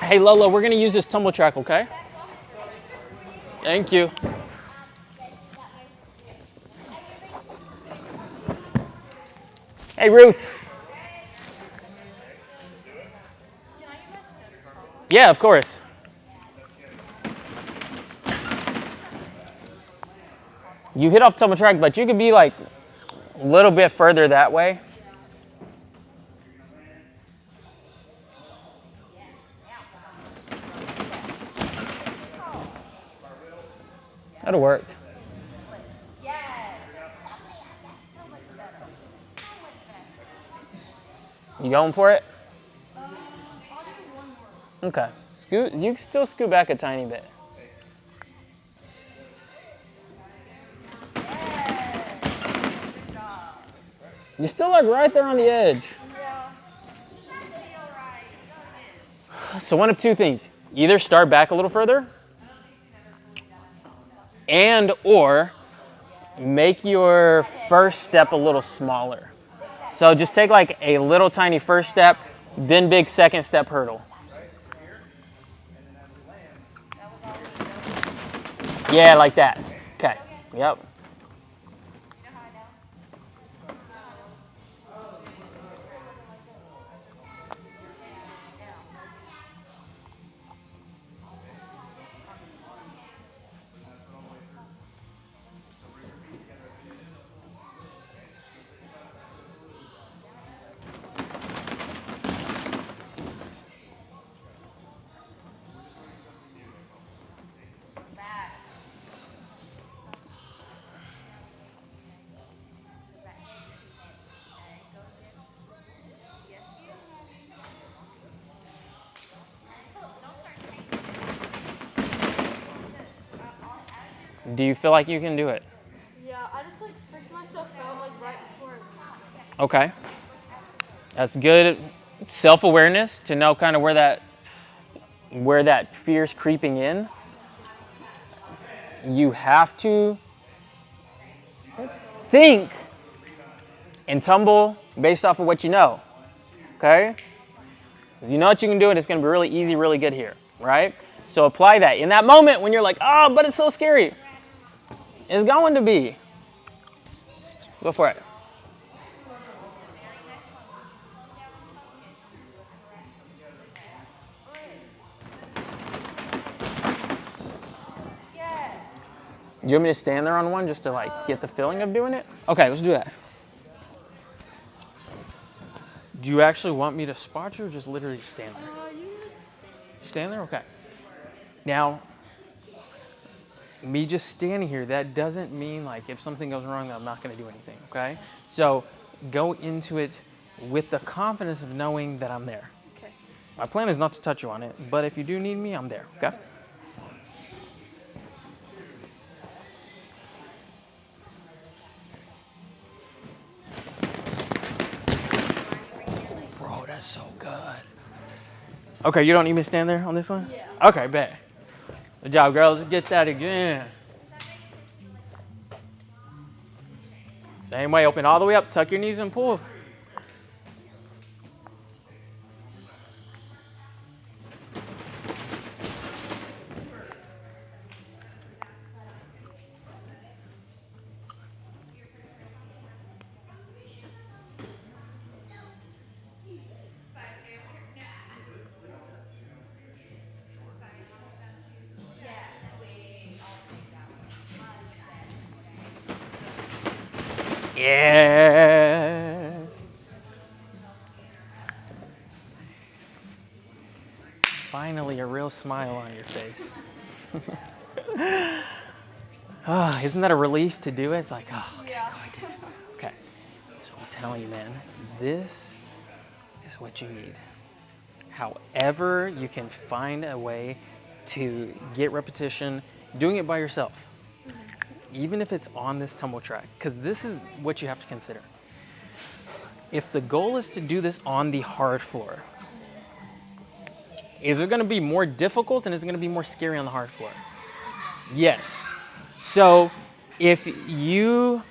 Hey, Lola, we're going to use this tumble track, okay? Thank you. Hey, Ruth. Yeah, of course. You hit off tumble track, but you could be like a little bit further that way. That'll work. You going for it? Okay. Scoot. You can still scoot back a tiny bit. You're still like right there on the edge. So one of two things. Either start back a little further and or make your first step a little smaller. So just take like a little tiny first step, then big second step hurdle. Yeah, like that. Okay. Yep. Do you feel like you can do it? Yeah, I just like freaked myself out like right before. Okay. That's good self-awareness to know kind of where that fear's creeping in. You have to think and tumble based off of what you know. Okay? If you know what you can do, and it's going to be really easy, really good here, right? So apply that. In that moment when you're like, oh, but it's so scary. It's going to be. Go for it. Do you want me to stand there on one just to like get the feeling of doing it? Okay, let's do that. Do you actually want me to spot you or just literally stand there? You just Stand there? Okay. Now, me just standing here, that doesn't mean like if something goes wrong that I'm not going to do anything, okay? So go into it with the confidence of knowing that I'm there. Okay. My plan is not to touch you on it, but if you do need me, I'm there, okay? Bro, that's so good. Okay, you don't need me to stand there on this one? Yeah. Okay, bet. Good job, girls. Let's get that again. Same way, open all the way up, tuck your knees and pull. Yes. Finally, a real smile on your face. Oh, isn't that a relief to do it? It's like, oh, okay, Yeah. I did it. Okay. So I'm telling you, man, this is what you need. However, you can find a way to get repetition doing it by yourself. Even if it's on this tumble track, because this is what you have to consider. If the goal is to do this on the hard floor, is it going to be more difficult and is it going to be more scary on the hard floor? Yes. So if you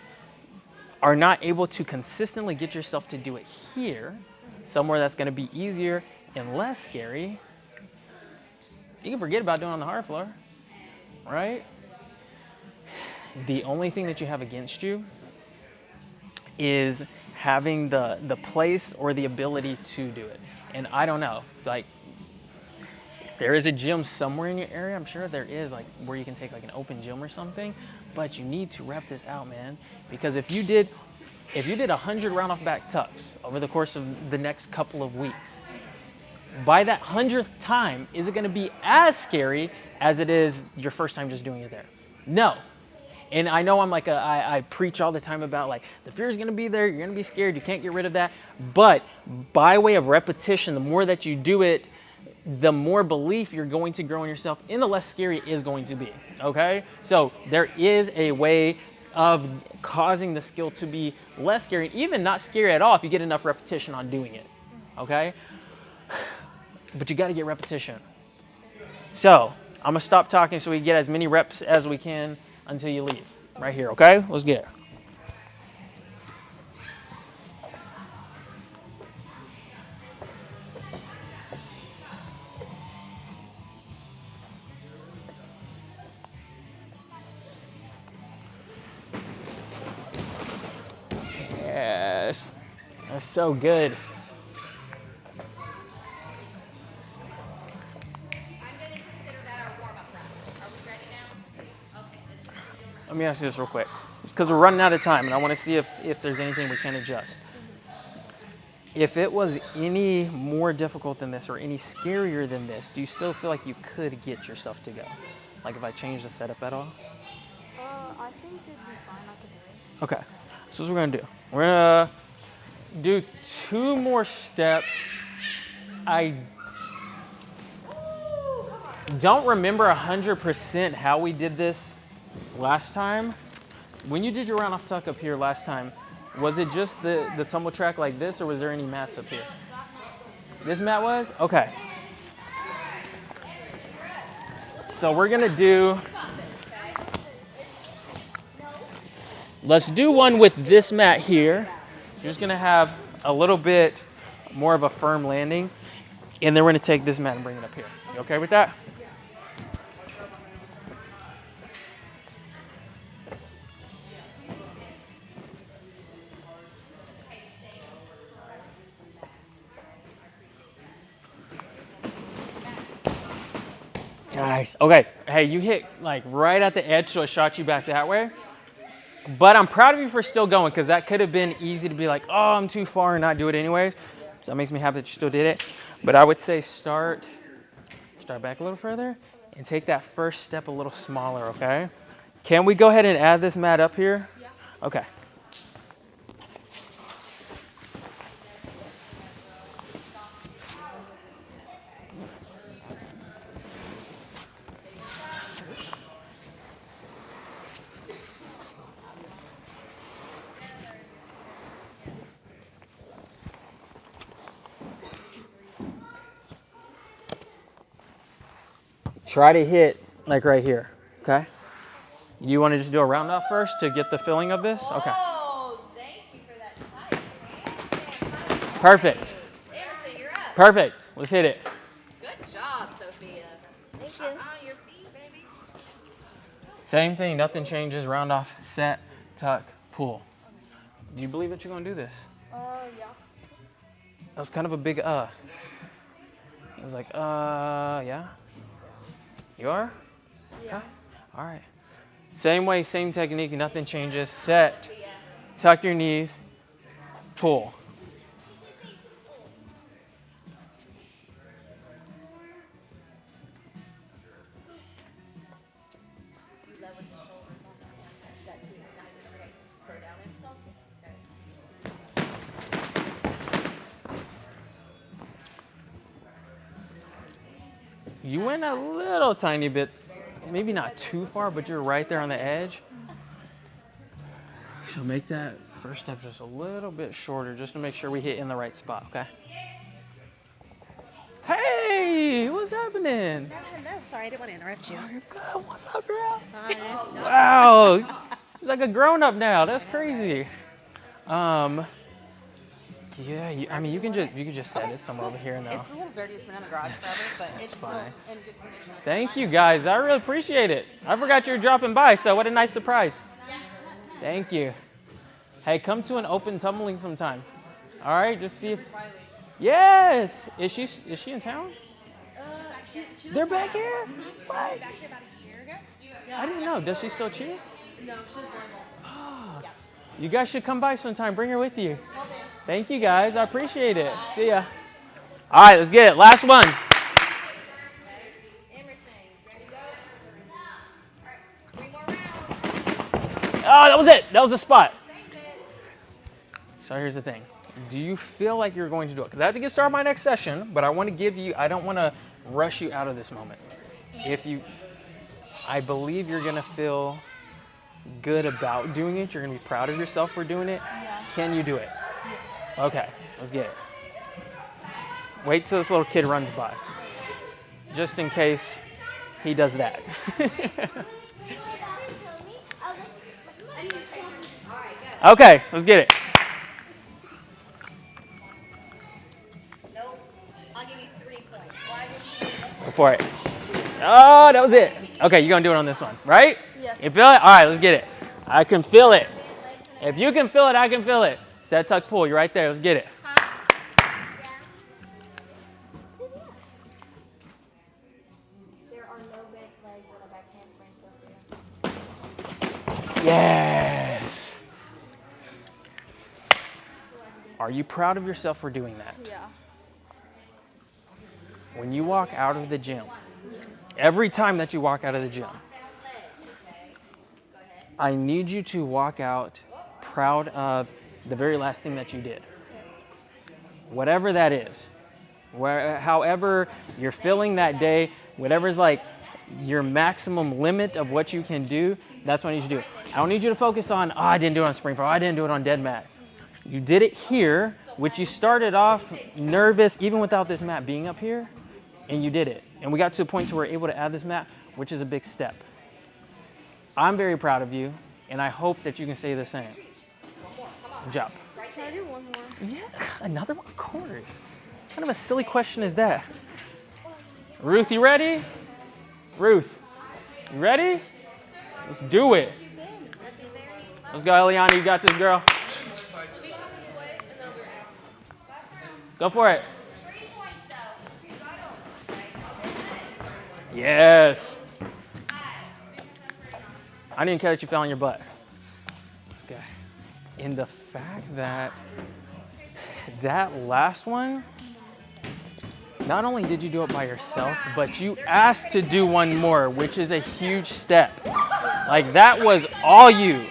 are not able to consistently get yourself to do it here, somewhere that's going to be easier and less scary, You can forget about doing it on the hard floor, right? The only thing that you have against you is having the place or the ability to do it. And I don't know, like, there is a gym somewhere in your area. I'm sure there is, like, where you can take like an open gym or something. But you need to rep this out, man. Because if you did 100 round off back tucks over the course of the next couple of weeks, by that 100th time, is it going to be as scary as it is your first time just doing it there? No. And I know I'm like I preach all the time about like the fear is going to be there. You're going to be scared. You can't get rid of that. But by way of repetition, the more that you do it, the more belief you're going to grow in yourself, and the less scary it is going to be, okay? So there is a way of causing the skill to be less scary, even not scary at all if you get enough repetition on doing it, okay? But you got to get repetition. So I'm going to stop talking so we get as many reps as we can until you leave, right here, okay? Let's get it. Yes, that's so good. I'm going to consider that our warm-up round. Are we ready now? Okay, this is your round. Let me ask you this real quick. Because we're running out of time, and I want to see if there's anything we can adjust. If it was any more difficult than this or any scarier than this, do you still feel like you could get yourself to go? Like if I change the setup at all? I think it'd be fine. I could do it. Okay, so this is what we're going to do. We're going to do 2 more steps. I don't remember 100% how we did this last time. When you did your round off tuck up here last time, was it just the tumble track like this, or was there any mats up here? This mat was? Okay. So we're going to do, let's do one with this mat here. You're just going to have a little bit more of a firm landing, and then we're going to take this mat and bring it up here. You okay with that? Nice. Okay. Hey, you hit like right at the edge, so it shot you back that way. But I'm proud of you for still going, because that could have been easy to be like, oh, I'm too far and not do it anyways. So that makes me happy that you still did it. But I would say start back a little further and take that first step a little smaller, okay? Can we go ahead and add this mat up here? Yeah. Okay. Try to hit like right here, okay? You want to just do a round off first to get the feeling of this? Okay. Oh, thank you for that tight handstand. Perfect. Emerson, you're up. Perfect. Let's hit it. Good job, Sophia. Thank you. On your feet, baby. Same thing, nothing changes. Round off, set, tuck, pull. Do you believe that you're going to do this? Yeah. That was kind of a big It was like, yeah? You are? Yeah. Okay. All right. Same way, same technique, nothing changes. Set, tuck your knees, pull. You love with the shoulders on that one. Got too excited. Okay, slow down and focus. Okay. You went a little tiny bit, maybe not too far, but you're right there on the edge. So make that first step just a little bit shorter, just to make sure we hit in the right spot, okay? Hey, what's happening? No, sorry, I didn't want to interrupt you. Oh, you're good. What's up, girl? Hi. Wow, she's like a grown-up now. That's crazy. Yeah, I mean, you can just set it somewhere over here now. It's a little dirty. It's been in the garage forever, but it's still fine. in good condition. Thank you guys. I really appreciate it. I forgot you were dropping by, so what a nice surprise. Thank you. Hey, come to an open tumbling sometime. All right, just see if. Yes. Is she in town? They're back here. What? Back here about a year ago. I didn't know. Does she still cheer? No, she's normal. Oh, you guys should come by sometime. Bring her with you. Thank you guys. I appreciate it. See ya. All right, let's get it. Last one. Emerson, ready to go? All right, 3 more rounds. Oh, that was it. That was the spot. Save it. So here's the thing. Do you feel like you're going to do it? Because I have to get started my next session, but I want to I don't want to rush you out of this moment. I believe you're going to feel good about doing it. You're going to be proud of yourself for doing it. Yeah. Can you do it? Yes. Okay, let's get it. Wait till this little kid runs by. Just in case he does that. Okay, let's get it. Nope. I'll give you 3 points. Why didn't you? Go for it. Oh, that was it. Okay, you're going to do it on this one, right? Yes. You feel it? All right, let's get it. I can feel it. If you can feel it, I can feel it. Set, tuck, pull. You're right there. Let's get it. There are no back legs and a back handspring for you. Yes. Are you proud of yourself for doing that? Yeah. When you walk out of the gym, every time that you walk out of the gym, I need you to walk out proud of the very last thing that you did. Whatever that is. However you're feeling that day, whatever's like your maximum limit of what you can do, that's what I need you to do. I don't need you to focus on, oh, I didn't do it on spring pro, I didn't do it on dead mat. You did it here, which you started off nervous, even without this mat being up here, and you did it. And we got to a point where we're able to add this mat, which is a big step. I'm very proud of you, and I hope that you can say the same. Good job. Can I do one more? Yeah, another one, of course. What kind of a silly question is that? Ruth, you ready? Ruth, you ready? Let's do it. Let's go, Eliana. You got this, girl. Go for it. 3 points though. You got them. Yes. I didn't care that you fell on your butt. Okay. And the fact that last one, not only did you do it by yourself, but you asked to do one more, which is a huge step. Like, that was all you.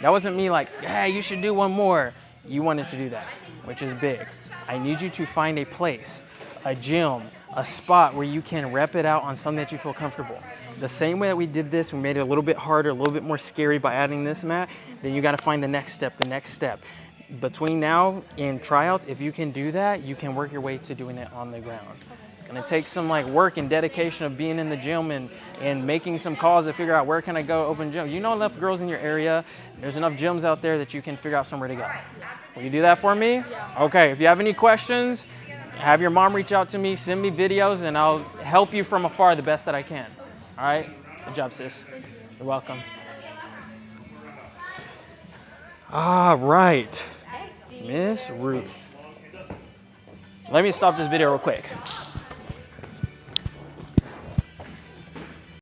That wasn't me like, hey, you should do one more. You wanted to do that, which is big. I need you to find a place, a gym, a spot where you can rep it out on something that you feel comfortable. The same way that we did this, we made it a little bit harder, a little bit more scary by adding this mat, then you got to find the next step, Between now and tryouts, if you can do that, you can work your way to doing it on the ground. It's going to take some like work and dedication of being in the gym and making some calls to figure out where can I go open gym. You know enough girls in your area. There's enough gyms out there that you can figure out somewhere to go. Will you do that for me? Yeah. Okay, if you have any questions, have your mom reach out to me, send me videos, and I'll help you from afar the best that I can. All right? Good job, sis. You're welcome. All right. Miss Ruth. Let me stop this video real quick.